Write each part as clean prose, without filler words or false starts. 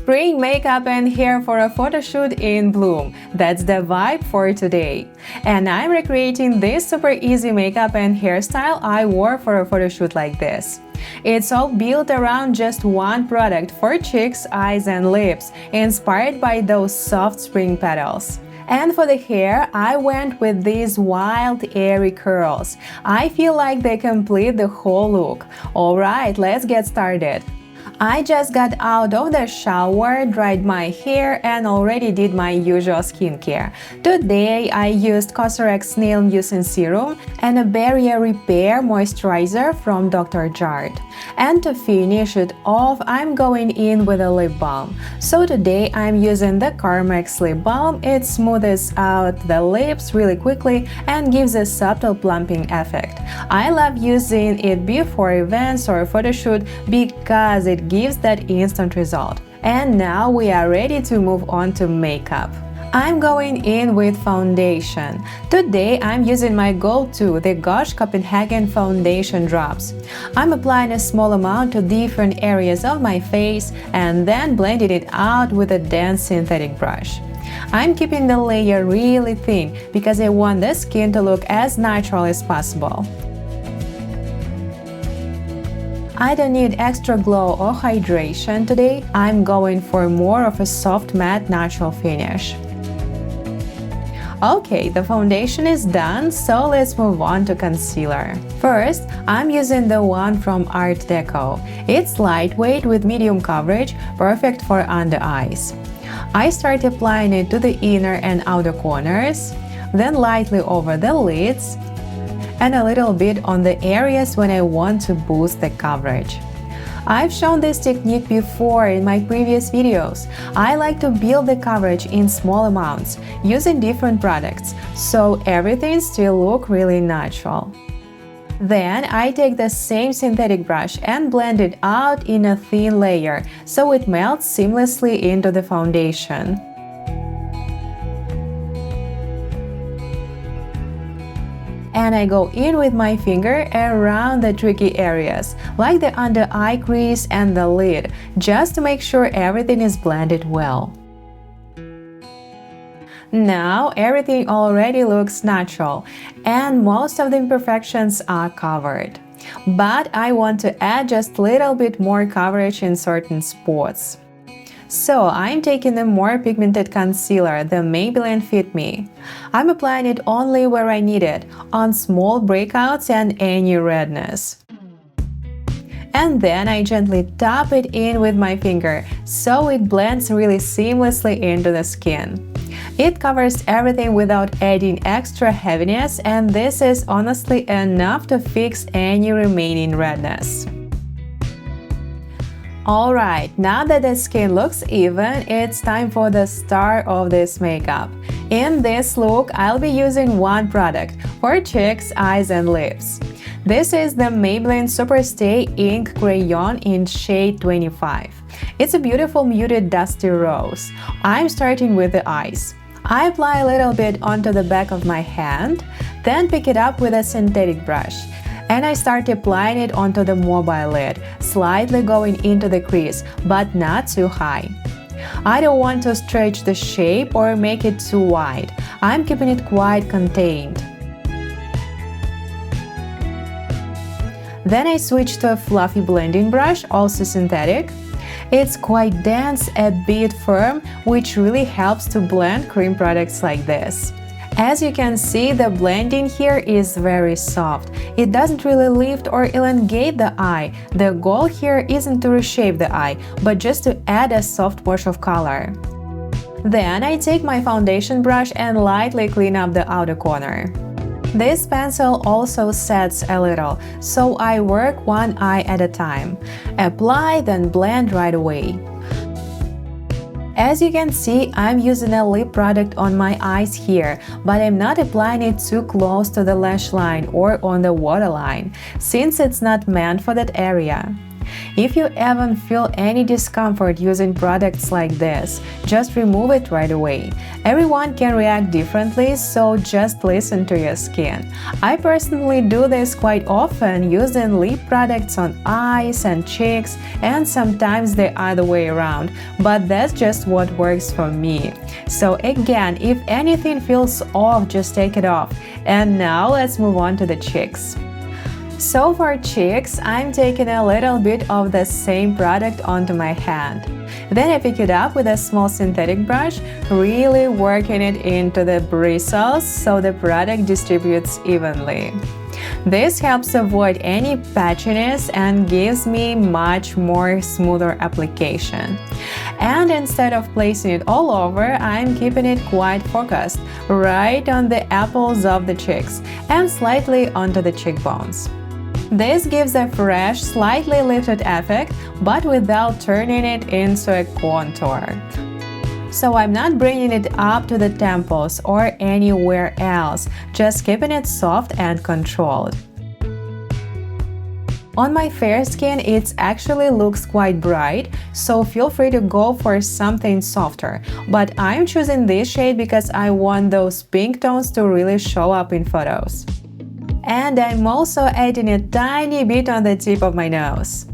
Spring makeup and hair for a photo shoot in bloom. That's the vibe for today. And I'm recreating this super easy makeup and hairstyle I wore for a photo shoot like this. It's all built around just one product for cheeks, eyes and lips, inspired by those soft spring petals. And for the hair, I went with these wild, airy curls. I feel like they complete the whole look. Alright, let's get started. I just got out of the shower, dried my hair and already did my usual skincare. Today I used COSRX Nail Mucin Serum and a Barrier Repair Moisturizer from Dr. Jart. And to finish it off, I'm going in with a lip balm. So today I'm using the Carmex lip balm. It smoothes out the lips really quickly and gives a subtle plumping effect. I love using it before events or photo shoot because it gives that instant result. And now we are ready to move on to makeup. I'm going in with foundation. Today I'm using my go-to, the Gosh Copenhagen foundation drops. I'm applying a small amount to different areas of my face and then blending it out with a dense synthetic brush. I'm keeping the layer really thin because I want the skin to look as natural as possible. I don't need extra glow or hydration today. I'm going for more of a soft matte natural finish. Okay, the foundation is done, so let's move on to concealer. First, I'm using the one from Artdeco. It's lightweight with medium coverage, perfect for under eyes. I start applying it to the inner and outer corners, then lightly over the lids, and a little bit on the areas when I want to boost the coverage. I've shown this technique before in my previous videos. I like to build the coverage in small amounts, using different products, so everything still looks really natural. Then I take the same synthetic brush and blend it out in a thin layer, so it melts seamlessly into the foundation. And I go in with my finger around the tricky areas, like the under eye crease and the lid, just to make sure everything is blended well. Now everything already looks natural, and most of the imperfections are covered. But I want to add just a little bit more coverage in certain spots. So I'm taking a more pigmented concealer, the Maybelline Fit Me. I'm applying it only where I need it, on small breakouts and any redness. And then I gently tap it in with my finger, so it blends really seamlessly into the skin. It covers everything without adding extra heaviness, and this is honestly enough to fix any remaining redness. Alright, now that the skin looks even, it's time for the star of this makeup. In this look, I'll be using one product for cheeks, eyes and lips. This is the Maybelline Superstay Ink Crayon in shade 25. It's a beautiful muted dusty rose. I'm starting with the eyes. I apply a little bit onto the back of my hand, then pick it up with a synthetic brush. And I start applying it onto the mobile lid, slightly going into the crease, but not too high. I don't want to stretch the shape or make it too wide. I'm keeping it quite contained. Then I switch to a fluffy blending brush, also synthetic. It's quite dense, a bit firm, which really helps to blend cream products like this. As you can see, the blending here is very soft. It doesn't really lift or elongate the eye. The goal here isn't to reshape the eye, but just to add a soft wash of color. Then I take my foundation brush and lightly clean up the outer corner. This pencil also sets a little, so I work one eye at a time. Apply, then blend right away. As you can see, I'm using a lip product on my eyes here, but I'm not applying it too close to the lash line or on the waterline, since it's not meant for that area. If you even feel any discomfort using products like this, just remove it right away. Everyone can react differently, so just listen to your skin. I personally do this quite often, using lip products on eyes and cheeks, and sometimes the other way around, but that's just what works for me. So again, if anything feels off, just take it off. And now let's move on to the cheeks. So for cheeks, I'm taking a little bit of the same product onto my hand. Then I pick it up with a small synthetic brush, really working it into the bristles so the product distributes evenly. This helps avoid any patchiness and gives me much more smoother application. And instead of placing it all over, I'm keeping it quite focused, right on the apples of the cheeks and slightly onto the cheekbones. This gives a fresh, slightly lifted effect, but without turning it into a contour. So I'm not bringing it up to the temples or anywhere else, just keeping it soft and controlled. On my fair skin, it actually looks quite bright, so feel free to go for something softer. But I'm choosing this shade because I want those pink tones to really show up in photos. And I'm also adding a tiny bit on the tip of my nose.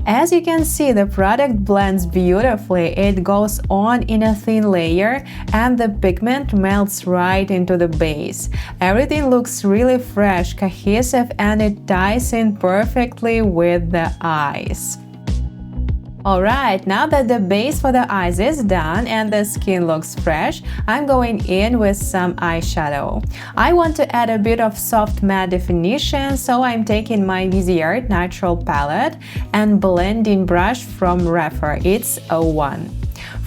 As you can see, the product blends beautifully. It goes on in a thin layer and the pigment melts right into the base. Everything looks really fresh, cohesive, and it ties in perfectly with the eyes. Alright, now that the base for the eyes is done and the skin looks fresh, I'm going in with some eyeshadow. I want to add a bit of soft matte definition, so I'm taking my Viseart Natural Palette and blending brush from Refer. It's 01.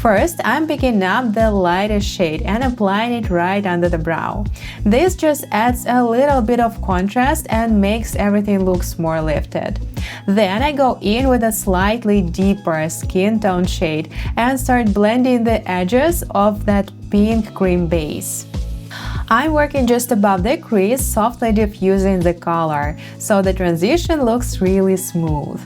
First, I'm picking up the lightest shade and applying it right under the brow. This just adds a little bit of contrast and makes everything look more lifted. Then I go in with a slightly deeper skin tone shade and start blending the edges of that pink cream base. I'm working just above the crease, softly diffusing the color, so the transition looks really smooth.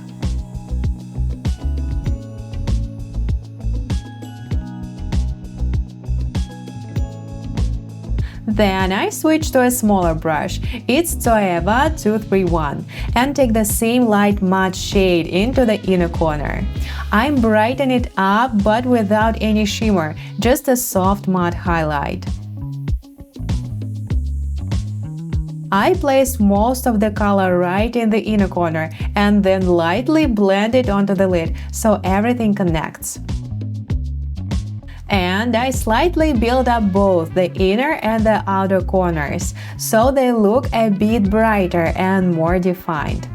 Then I switch to a smaller brush, it's Zoeva 231, and take the same light matte shade into the inner corner. I'm brightening it up but without any shimmer, just a soft matte highlight. I place most of the color right in the inner corner and then lightly blend it onto the lid so everything connects. And I slightly build up both the inner and the outer corners, so they look a bit brighter and more defined.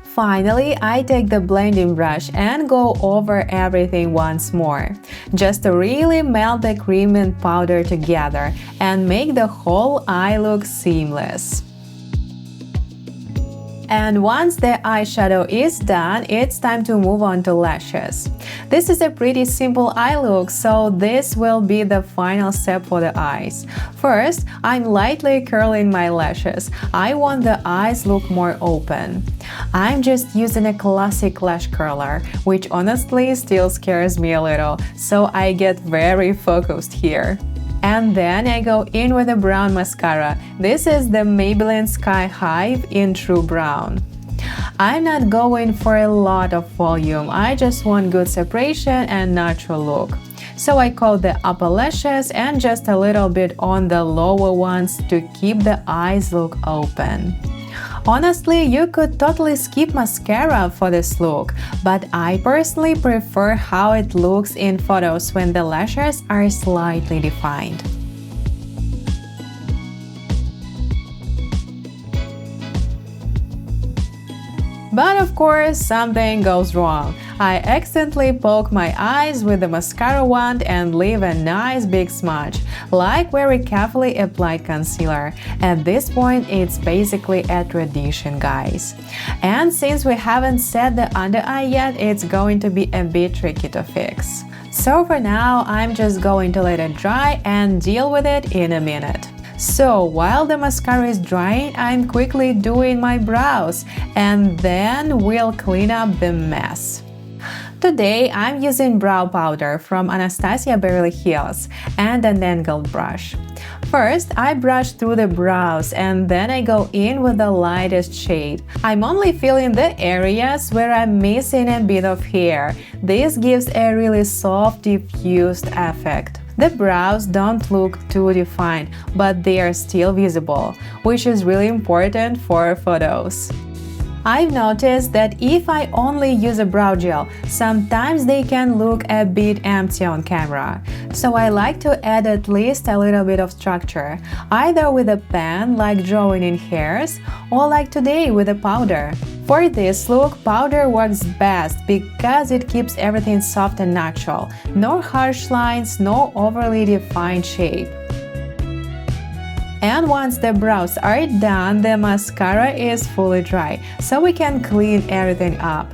Finally, I take the blending brush and go over everything once more, just to really melt the cream and powder together and make the whole eye look seamless. And once the eyeshadow is done, it's time to move on to lashes. This is a pretty simple eye look, so this will be the final step for the eyes. First, I'm lightly curling my lashes. I want the eyes look more open. I'm just using a classic lash curler, which honestly still scares me a little, so I get very focused here. And then I go in with a brown mascara. This is the Maybelline Sky High in True Brown. I'm not going for a lot of volume, I just want good separation and natural look. So I coat the upper lashes and just a little bit on the lower ones to keep the eyes look open. Honestly, you could totally skip mascara for this look, but I personally prefer how it looks in photos when the lashes are slightly defined. But of course, something goes wrong. I accidentally poke my eyes with the mascara wand and leave a nice big smudge, like very carefully applied concealer. At this point, it's basically a tradition, guys. And since we haven't set the under eye yet, it's going to be a bit tricky to fix. So for now, I'm just going to let it dry and deal with it in a minute. So while the mascara is drying, I'm quickly doing my brows, and then we'll clean up the mess. Today, I'm using brow powder from Anastasia Beverly Hills and an angled brush. First, I brush through the brows and then I go in with the lightest shade. I'm only filling the areas where I'm missing a bit of hair. This gives a really soft, diffused effect. The brows don't look too defined, but they are still visible, which is really important for photos. I've noticed that if I only use a brow gel, sometimes they can look a bit empty on camera. So I like to add at least a little bit of structure, either with a pen, like drawing in hairs, or like today with a powder. For this look, powder works best because it keeps everything soft and natural. No harsh lines, no overly defined shape. And once the brows are done, the mascara is fully dry, so we can clean everything up.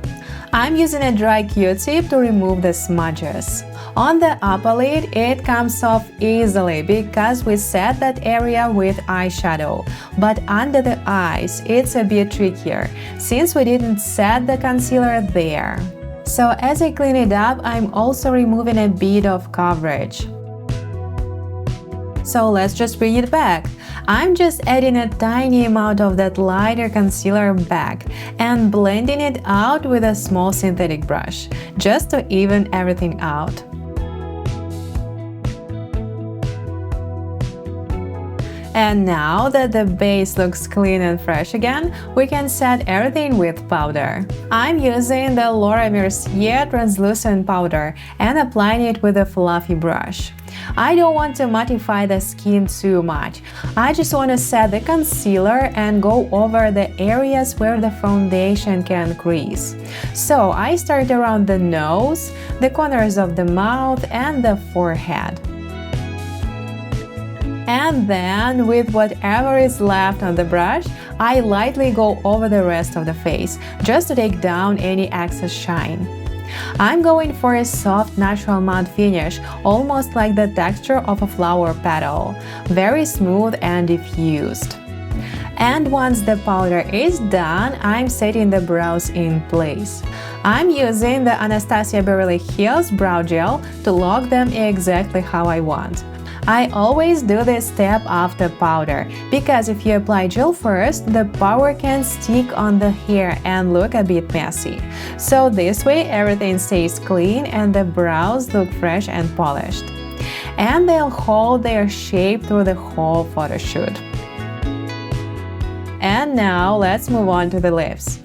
I'm using a dry Q-tip to remove the smudges. On the upper lid, it comes off easily because we set that area with eyeshadow. But under the eyes, it's a bit trickier, since we didn't set the concealer there. So as I clean it up, I'm also removing a bit of coverage. So let's just bring it back. I'm just adding a tiny amount of that lighter concealer back and blending it out with a small synthetic brush, just to even everything out. And now that the base looks clean and fresh again, we can set everything with powder. I'm using the Mercier translucent powder and applying it with a fluffy brush. I don't want to mattify the skin too much. I just want to set the concealer and go over the areas where the foundation can crease. So I start around the nose, the corners of the mouth, and the forehead. And then, with whatever is left on the brush, I lightly go over the rest of the face, just to take down any excess shine. I'm going for a soft, natural matte finish, almost like the texture of a flower petal, very smooth and diffused. And once the powder is done, I'm setting the brows in place. I'm using the Anastasia Beverly Hills Brow Gel to lock them exactly how I want. I always do this step after powder, because if you apply gel first, the powder can stick on the hair and look a bit messy. So this way everything stays clean and the brows look fresh and polished. And they'll hold their shape through the whole photo shoot. And now let's move on to the lips.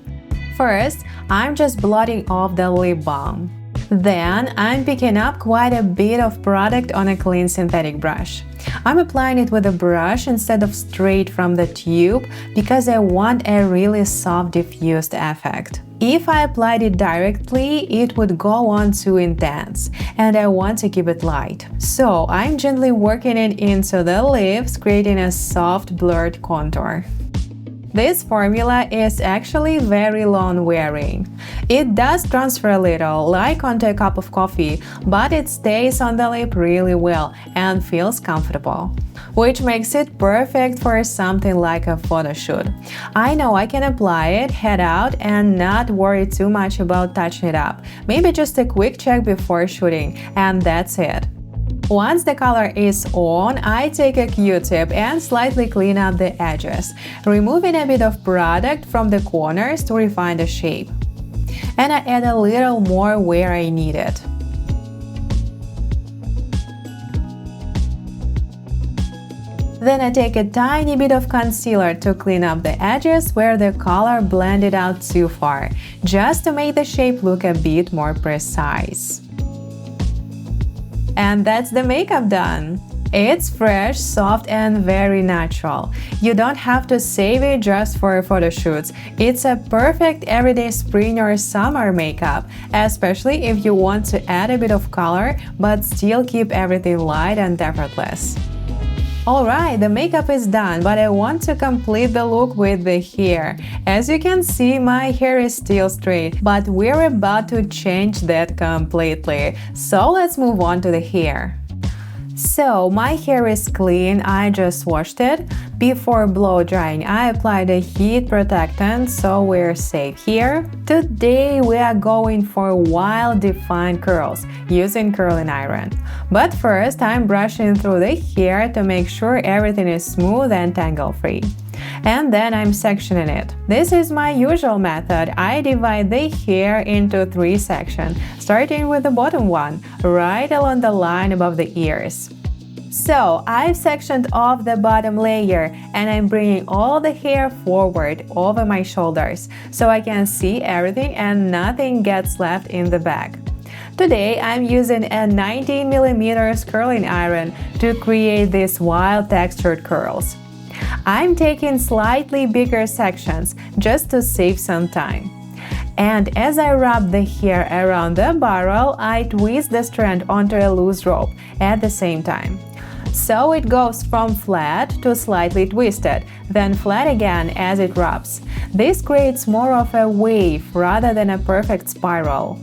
First, I'm just blotting off the lip balm. Then I'm picking up quite a bit of product on a clean synthetic brush. I'm applying it with a brush instead of straight from the tube because I want a really soft diffused effect. If I applied it directly, it would go on too intense, and I want to keep it light. So I'm gently working it into the lips, creating a soft blurred contour. This formula is actually very long-wearing. It does transfer a little, like onto a cup of coffee, but it stays on the lip really well and feels comfortable, which makes it perfect for something like a photo shoot. I know I can apply it, head out, and not worry too much about touching it up. Maybe just a quick check before shooting, and that's it. Once the color is on, I take a Q-tip and slightly clean up the edges, removing a bit of product from the corners to refine the shape. And I add a little more where I need it. Then I take a tiny bit of concealer to clean up the edges where the color blended out too far, just to make the shape look a bit more precise. And that's the makeup done! It's fresh, soft, and very natural. You don't have to save it just for photo shoots. It's a perfect everyday spring or summer makeup, especially if you want to add a bit of color but still keep everything light and effortless. Alright, the makeup is done, but I want to complete the look with the hair. As you can see, my hair is still straight, but we're about to change that completely. So let's move on to the hair. So my hair is clean, I just washed it. Before blow drying, I applied a heat protectant, so we're safe here. Today we are going for well-defined curls using curling iron. But first I'm brushing through the hair to make sure everything is smooth and tangle-free. And then I'm sectioning it. This is my usual method. I divide the hair into 3 sections, starting with the bottom one, right along the line above the ears. So I've sectioned off the bottom layer and I'm bringing all the hair forward over my shoulders so I can see everything and nothing gets left in the back. Today I'm using a 19mm curling iron to create these wild textured curls. I'm taking slightly bigger sections just to save some time. And as I rub the hair around the barrel, I twist the strand onto a loose rope at the same time. So it goes from flat to slightly twisted, then flat again as it rubs. This creates more of a wave rather than a perfect spiral.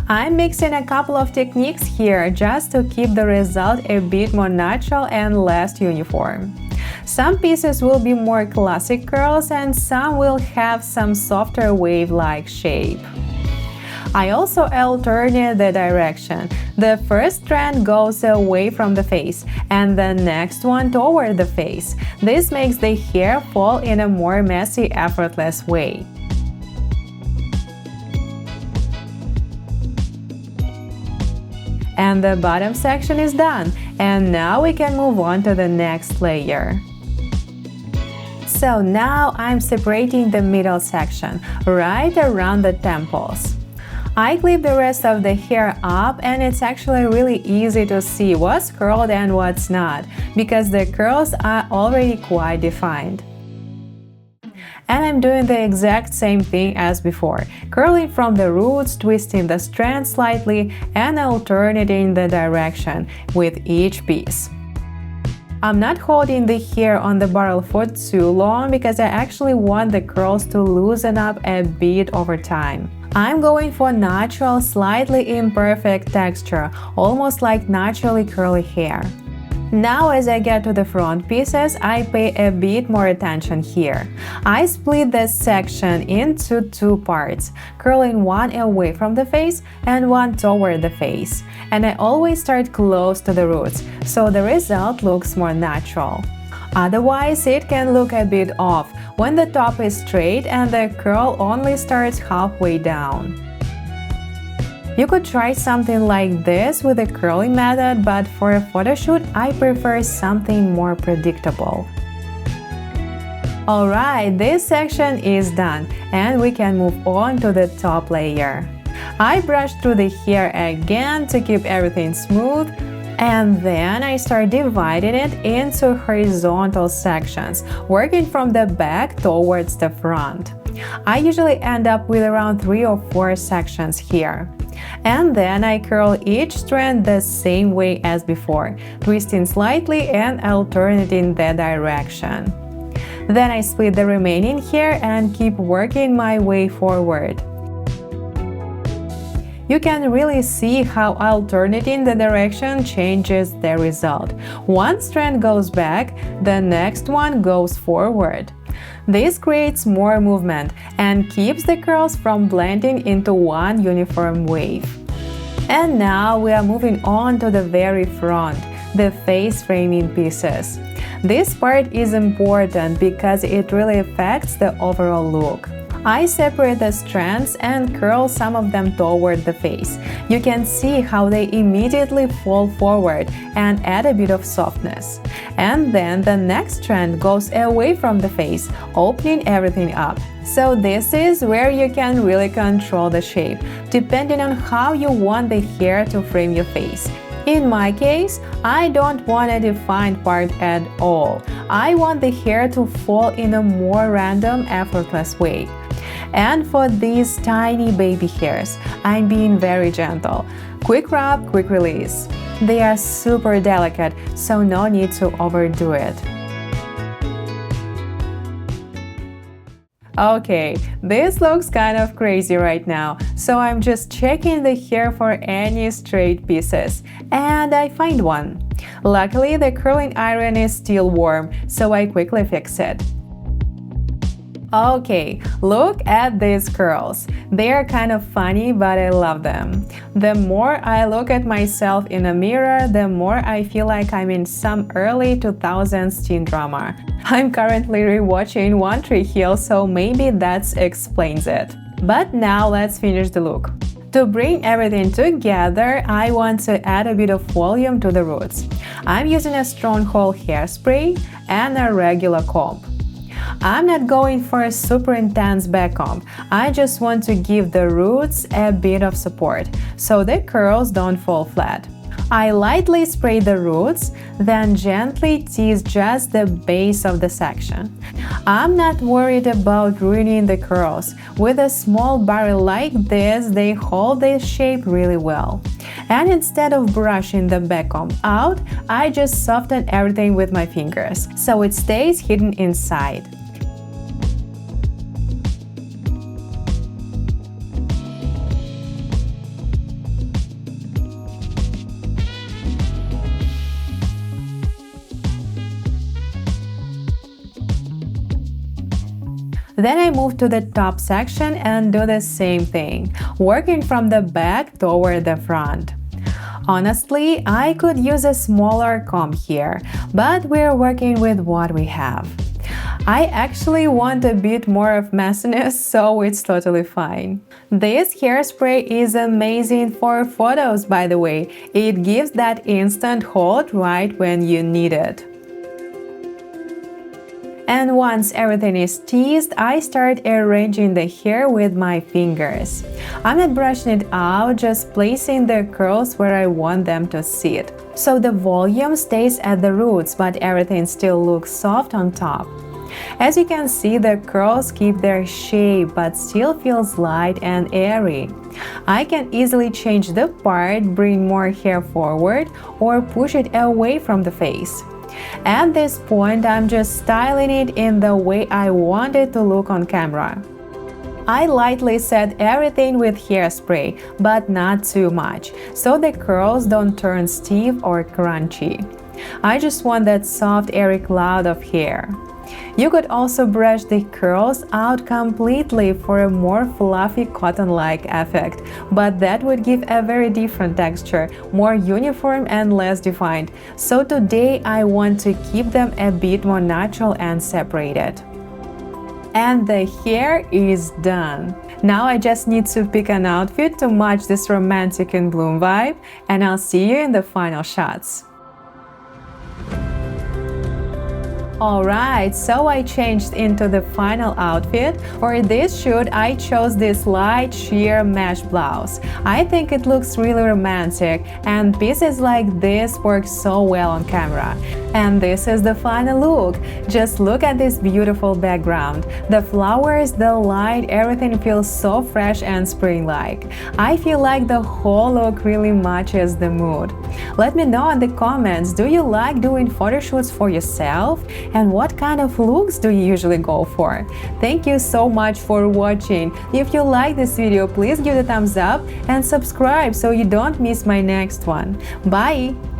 I'm mixing a couple of techniques here just to keep the result a bit more natural and less uniform. Some pieces will be more classic curls and some will have some softer wave-like shape. I also alternate the direction. The first strand goes away from the face and the next one toward the face. This makes the hair fall in a more messy, effortless way. And the bottom section is done. And now we can move on to the next layer. So now I'm separating the middle section, right around the temples. I clip the rest of the hair up and it's actually really easy to see what's curled and what's not, because the curls are already quite defined. And I'm doing the exact same thing as before, curling from the roots, twisting the strand slightly and alternating the direction with each piece. I'm not holding the hair on the barrel for too long because I actually want the curls to loosen up a bit over time. I'm going for natural, slightly imperfect texture, almost like naturally curly hair. Now as I get to the front pieces, I pay a bit more attention here. I split this section into 2 parts, curling one away from the face and one toward the face. And I always start close to the roots, so the result looks more natural. Otherwise, it can look a bit off when the top is straight and the curl only starts halfway down. You could try something like this with a curling method, but for a photo shoot, I prefer something more predictable. Alright, this section is done, and we can move on to the top layer. I brush through the hair again to keep everything smooth, and then I start dividing it into horizontal sections, working from the back towards the front. I usually end up with around 3 or 4 sections here. And then I curl each strand the same way as before, twisting slightly and alternating the direction. Then I split the remaining hair and keep working my way forward. You can really see how alternating the direction changes the result. One strand goes back, the next one goes forward. This creates more movement and keeps the curls from blending into one uniform wave. And now we are moving on to the very front, the face framing pieces. This part is important because it really affects the overall look. I separate the strands and curl some of them toward the face. You can see how they immediately fall forward and add a bit of softness. And then the next strand goes away from the face, opening everything up. So this is where you can really control the shape, depending on how you want the hair to frame your face. In my case, I don't want a defined part at all. I want the hair to fall in a more random, effortless way. And for these tiny baby hairs, I'm being very gentle. Quick rub, quick release. They are super delicate, so no need to overdo it. Okay, this looks kind of crazy right now, so I'm just checking the hair for any straight pieces, and I find one. Luckily, the curling iron is still warm, so I quickly fix it. Okay, look at these curls. They are kind of funny, but I love them. The more I look at myself in a mirror, the more I feel like I'm in some early 2000s teen drama. I'm currently rewatching One Tree Hill, so maybe that explains it. But now let's finish the look. To bring everything together, I want to add a bit of volume to the roots. I'm using a stronghold hairspray and a regular comb. I'm not going for a super intense back comb, I just want to give the roots a bit of support, so the curls don't fall flat. I lightly spray the roots, then gently tease just the base of the section. I'm not worried about ruining the curls. With a small barrel like this, they hold their shape really well. And instead of brushing the back comb out, I just soften everything with my fingers, so it stays hidden inside. Then I move to the top section and do the same thing, working from the back toward the front. Honestly, I could use a smaller comb here, but we're working with what we have. I actually want a bit more of messiness, so it's totally fine. This hairspray is amazing for photos, by the way. It gives that instant hold right when you need it. And once everything is teased, I start arranging the hair with my fingers. I'm not brushing it out, just placing the curls where I want them to sit. So the volume stays at the roots, but everything still looks soft on top. As you can see, the curls keep their shape but still feels light and airy. I can easily change the part, bring more hair forward, or push it away from the face. At this point, I'm just styling it in the way I want it to look on camera. I lightly set everything with hairspray, but not too much, so the curls don't turn stiff or crunchy. I just want that soft, airy cloud of hair. You could also brush the curls out completely for a more fluffy cotton-like effect, but that would give a very different texture, more uniform and less defined. So today I want to keep them a bit more natural and separated. And the hair is done. Now I just need to pick an outfit to match this romantic in bloom vibe, and I'll see you in the final shots. Alright, so I changed into the final outfit. For this shoot, I chose this light sheer mesh blouse. I think it looks really romantic, and pieces like this work so well on camera. And this is the final look. Just look at this beautiful background. The flowers, the light, everything feels so fresh and spring-like. I feel like the whole look really matches the mood. Let me know in the comments, do you like doing photo shoots for yourself? And what kind of looks do you usually go for? Thank you so much for watching. If you like this video, please give it a thumbs up and subscribe so you don't miss my next one. Bye!